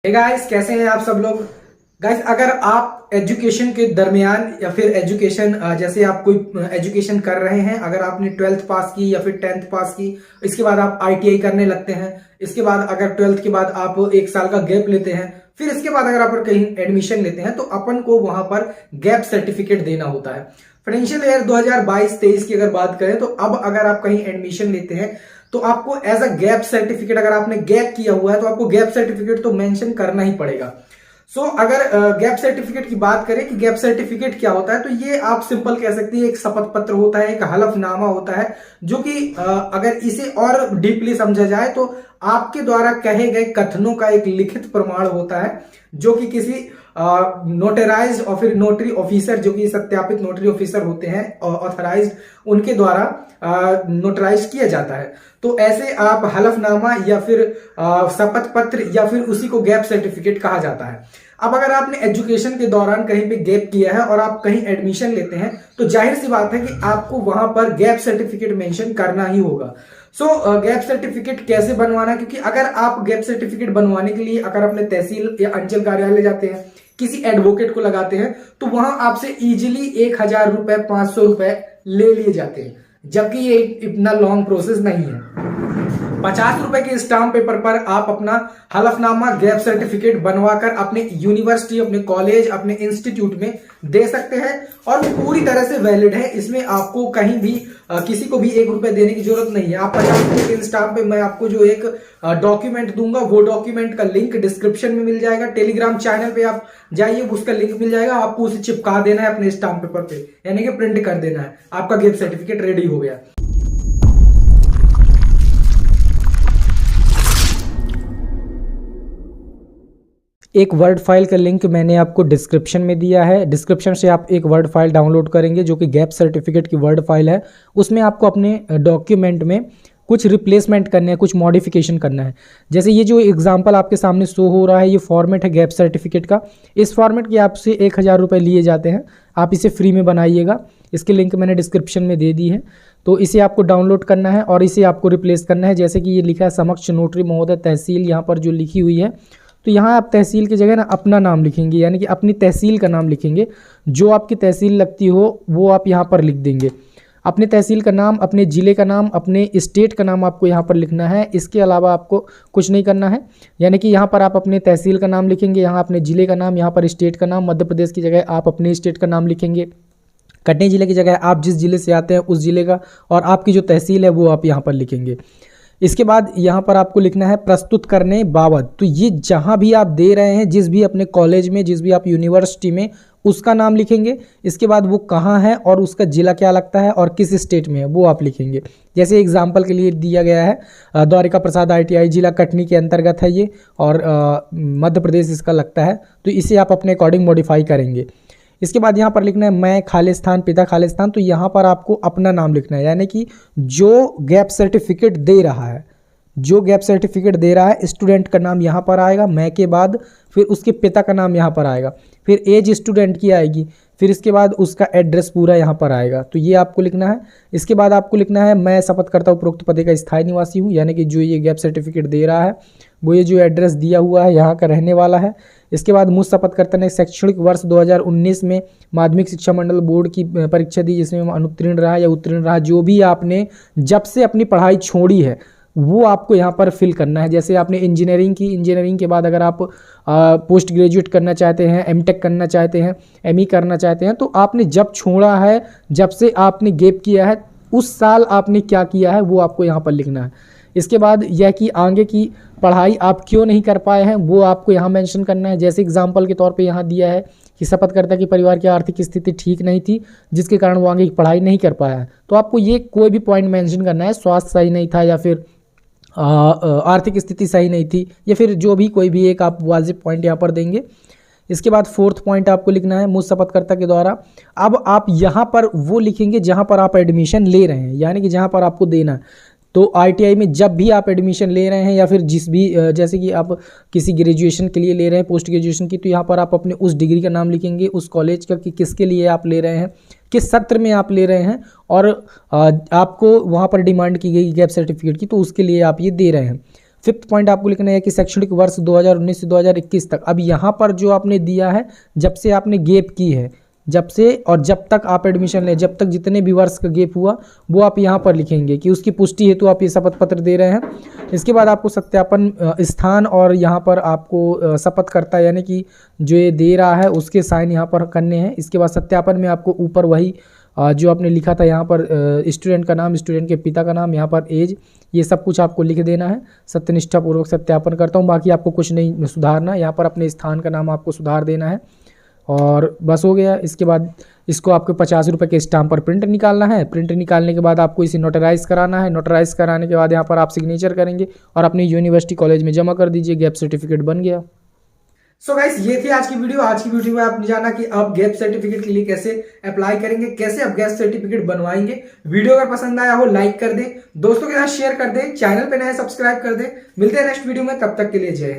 Hey guys, कैसे हैं आप सब लोग। गाइस, अगर आप एजुकेशन के दरमियान या फिर एजुकेशन जैसे आप कोई एजुकेशन कर रहे हैं, अगर आपने 12th पास की या फिर 10th पास की, इसके बाद आप आईटीआई करने लगते हैं, इसके बाद अगर 12th के बाद आप 1 साल का गैप लेते हैं, फिर इसके बाद अगर आप कहीं एडमिशन लेते हैं तो अपन को वहां पर गैप सर्टिफिकेट देना होता है। फाइनेंशियल ईयर 2022-23 की अगर बात करें तो अब अगर आप कहीं एडमिशन लेते हैं तो आपको एज अ गैप सर्टिफिकेट, अगर आपने गैप किया हुआ है तो आपको गैप सर्टिफिकेट तो मेंशन करना ही पड़ेगा। अगर गैप सर्टिफिकेट की बात करें कि गैप सर्टिफिकेट क्या होता है, तो ये आप सिंपल कह सकते हैं एक शपथ पत्र होता है, एक हलफनामा होता है, जो कि अगर इसे और डीपली समझा जाए तो आपके द्वारा कहे गए कथनों का एक लिखित प्रमाण होता है, जो कि किसी नोटराइज्ड और फिर नोटरी ऑफिसर, जो कि सत्यापित नोटरी ऑफिसर होते हैं ऑथराइज्ड, उनके द्वारा नोटराइज किया जाता है। तो ऐसे आप हलफनामा या फिर शपथ पत्र या फिर उसी को गैप सर्टिफिकेट कहा जाता है। अब अगर आपने एजुकेशन के दौरान कहीं पे गैप किया है और आप कहीं एडमिशन लेते हैं तो जाहिर सी बात है कि आपको वहां पर गैप सर्टिफिकेट मेंशन करना ही होगा। गैप सर्टिफिकेट कैसे बनवाना है, क्योंकि अगर आप गैप सर्टिफिकेट बनवाने के लिए अगर अपने तहसील या अंचल कार्यालय जाते हैं, किसी एडवोकेट को लगाते हैं, तो वहां आपसे इजीली 1000 रुपए 500 रुपए ले लिए जाते हैं, जबकि ये इतना लॉन्ग प्रोसेस नहीं है। 50 रुपए के स्टाम्प पेपर पर आप अपना हलफनामा गैप सर्टिफिकेट बनवाकर अपने यूनिवर्सिटी, अपने कॉलेज, अपने इंस्टीट्यूट में दे सकते हैं और वो पूरी तरह से वैलिड है। इसमें आपको कहीं भी किसी को भी 1 रुपए देने की जरूरत नहीं है। आप 50 रुपए के स्टाम्प पे मैं आपको जो एक डॉक्यूमेंट दूंगा, वो डॉक्यूमेंट का लिंक डिस्क्रिप्शन में मिल जाएगा। टेलीग्राम चैनल पे आप जाइए, उसका लिंक मिल जाएगा, आपको उसे चिपका देना है अपने स्टाम्प पेपर पे, यानी कि प्रिंट कर देना है, आपका गैप सर्टिफिकेट रेडी हो गया। एक वर्ड फाइल का लिंक मैंने आपको डिस्क्रिप्शन में दिया है। डिस्क्रिप्शन से आप एक वर्ड फाइल डाउनलोड करेंगे जो कि गैप सर्टिफिकेट की वर्ड फाइल है। उसमें आपको अपने डॉक्यूमेंट में कुछ रिप्लेसमेंट करने हैं, कुछ मॉडिफिकेशन करना है। जैसे ये जो एग्जांपल आपके सामने शो हो रहा है, ये फॉर्मेट है गैप सर्टिफिकेट का। इस फॉर्मेट के आपसे 1000 रुपये लिए जाते हैं, आप इसे फ्री में बनाइएगा। इसकी लिंक मैंने डिस्क्रिप्शन में दे दी है। तो इसे आपको डाउनलोड करना है और इसे आपको रिप्लेस करना है। जैसे कि ये लिखा है समक्ष नोटरी महोदय तहसील, यहाँ पर जो लिखी हुई है, तो यहाँ आप तहसील की जगह ना अपना नाम लिखेंगे, यानी कि अपनी तहसील का नाम लिखेंगे। जो आपकी तहसील लगती हो वो आप यहाँ पर लिख देंगे। अपने तहसील का नाम, अपने ज़िले का नाम, अपने स्टेट का नाम आपको यहाँ पर लिखना है। इसके अलावा आपको कुछ नहीं करना है, यानी कि यहाँ पर आप अपने तहसील का नाम लिखेंगे, यहाँ अपने ज़िले का नाम, यहाँ पर स्टेट का नाम। मध्य प्रदेश की जगह आप अपने स्टेट का नाम लिखेंगे। कटनी ज़िले की जगह आप जिस ज़िले से आते हैं उस ज़िले का, और आपकी जो तहसील है वो आप यहाँ पर लिखेंगे। इसके बाद यहाँ पर आपको लिखना है प्रस्तुत करने बाबत। तो ये जहाँ भी आप दे रहे हैं, जिस भी अपने कॉलेज में, जिस भी आप यूनिवर्सिटी में, उसका नाम लिखेंगे। इसके बाद वो कहाँ है और उसका ज़िला क्या लगता है और किस स्टेट में है वो आप लिखेंगे। जैसे एग्जांपल के लिए दिया गया है द्वारिका प्रसाद ITI जिला कटनी के अंतर्गत है ये, और मध्य प्रदेश इसका लगता है। तो इसे आप अपने अकॉर्डिंग मॉडिफाई करेंगे। इसके बाद यहाँ पर लिखना है मैं खालिस्तान पिता खालिस्तान। तो यहाँ पर आपको अपना नाम लिखना है, यानी कि जो गैप सर्टिफिकेट दे रहा है, जो गैप सर्टिफिकेट दे रहा है, स्टूडेंट का नाम यहाँ पर आएगा, मैं के बाद फिर उसके पिता का नाम यहाँ पर आएगा, फिर एज स्टूडेंट की आएगी, फिर इसके बाद उसका एड्रेस पूरा यहाँ पर आएगा। तो ये आपको लिखना है। इसके बाद आपको लिखना है मैं शपथ करता हूँ उपरोक्त पते का स्थायी निवासी हूँ, यानी कि जो ये गैप सर्टिफिकेट दे रहा है वो ये जो एड्रेस दिया हुआ है यहाँ का रहने वाला है। इसके बाद मुझ शपथकर्ता ने शैक्षणिक वर्ष 2019 में माध्यमिक शिक्षा मंडल बोर्ड की परीक्षा दी, जिसमें अनुत्तीर्ण रहा या उत्तीर्ण रहा, जो भी आपने जब से अपनी पढ़ाई छोड़ी है वो आपको यहाँ पर फिल करना है। जैसे आपने इंजीनियरिंग की, इंजीनियरिंग के बाद अगर आप पोस्ट ग्रेजुएट करना चाहते हैं, MTech करना चाहते हैं, ME करना चाहते हैं, तो आपने जब छोड़ा है, जब से आपने गैप किया है, उस साल आपने क्या किया है वो आपको यहाँ पर लिखना है। इसके बाद यह कि आगे की पढ़ाई आप क्यों नहीं कर पाए हैं वो आपको यहाँ मेंशन करना है। जैसे एग्जांपल के तौर पे यहाँ दिया है कि शपथकर्ता की परिवार की आर्थिक स्थिति ठीक नहीं थी, जिसके कारण वो आगे की पढ़ाई नहीं कर पाया है। तो आपको ये कोई भी पॉइंट मेंशन करना है, स्वास्थ्य सही नहीं था या फिर आर्थिक स्थिति सही नहीं थी, या फिर जो भी कोई भी एक आप वाजिब पॉइंट यहाँ पर देंगे। इसके बाद 4th पॉइंट आपको लिखना है मुझ शपथकर्ता के द्वारा। अब आप यहाँ पर वो लिखेंगे जहाँ पर आप एडमिशन ले रहे हैं, यानी कि जहाँ पर आपको देना है। तो ITI में जब भी आप एडमिशन ले रहे हैं या फिर जिस भी जैसे कि आप किसी ग्रेजुएशन के लिए ले रहे हैं, पोस्ट ग्रेजुएशन की, तो यहाँ पर आप अपने उस डिग्री का नाम लिखेंगे, उस कॉलेज का कि किसके लिए आप ले रहे हैं, किस सत्र में आप ले रहे हैं, और आपको वहाँ पर डिमांड की गई गैप सर्टिफिकेट की, तो उसके लिए आप ये दे रहे हैं। फिफ्थ पॉइंट आपको लिखना है कि शैक्षणिक वर्ष 2019 से 2021 तक। अब यहाँ पर जो आपने दिया है जब से आपने गैप की है, जब से और जब तक आप एडमिशन लें, जब तक जितने भी वर्ष का गैप हुआ वो आप यहाँ पर लिखेंगे कि उसकी पुष्टि हेतु आप ये शपथ पत्र दे रहे हैं। इसके बाद आपको सत्यापन स्थान और यहाँ पर आपको शपथकर्ता यानी कि जो ये दे रहा है उसके साइन यहाँ पर करने हैं। इसके बाद सत्यापन में आपको ऊपर वही जो आपने लिखा था यहाँ पर स्टूडेंट का नाम, स्टूडेंट के पिता का नाम, यहाँ पर एज, ये सब कुछ आपको लिख देना है। सत्यनिष्ठापूर्वक सत्यापन करता हूँ, बाकी आपको कुछ नहीं सुधारना। यहाँ पर अपने स्थान का नाम आपको सुधार देना है और बस हो गया। इसके बाद इसको आपको 50 रुपये के स्टाम्प पर प्रिंट निकालना है। प्रिंट निकालने के बाद आपको इसे नोटराइज कराना है। नोटराइज कराने के बाद यहाँ पर आप सिग्नेचर करेंगे और अपनी यूनिवर्सिटी कॉलेज में जमा कर दीजिए। गैप सर्टिफिकेट बन गया। सो गाइस ये थी आज की वीडियो। आज की वीडियो में आपने जाना कि आप गैप सर्टिफिकेट के लिए कैसे अप्लाई करेंगे, कैसे आप गैप सर्टिफिकेट बनवाएंगे। वीडियो अगर पसंद आया हो लाइक कर दें, दोस्तों के साथ शेयर कर दें, चैनल पे नए सब्सक्राइब कर दें। मिलते हैं नेक्स्ट वीडियो में, तब तक के लिए जय हिंद।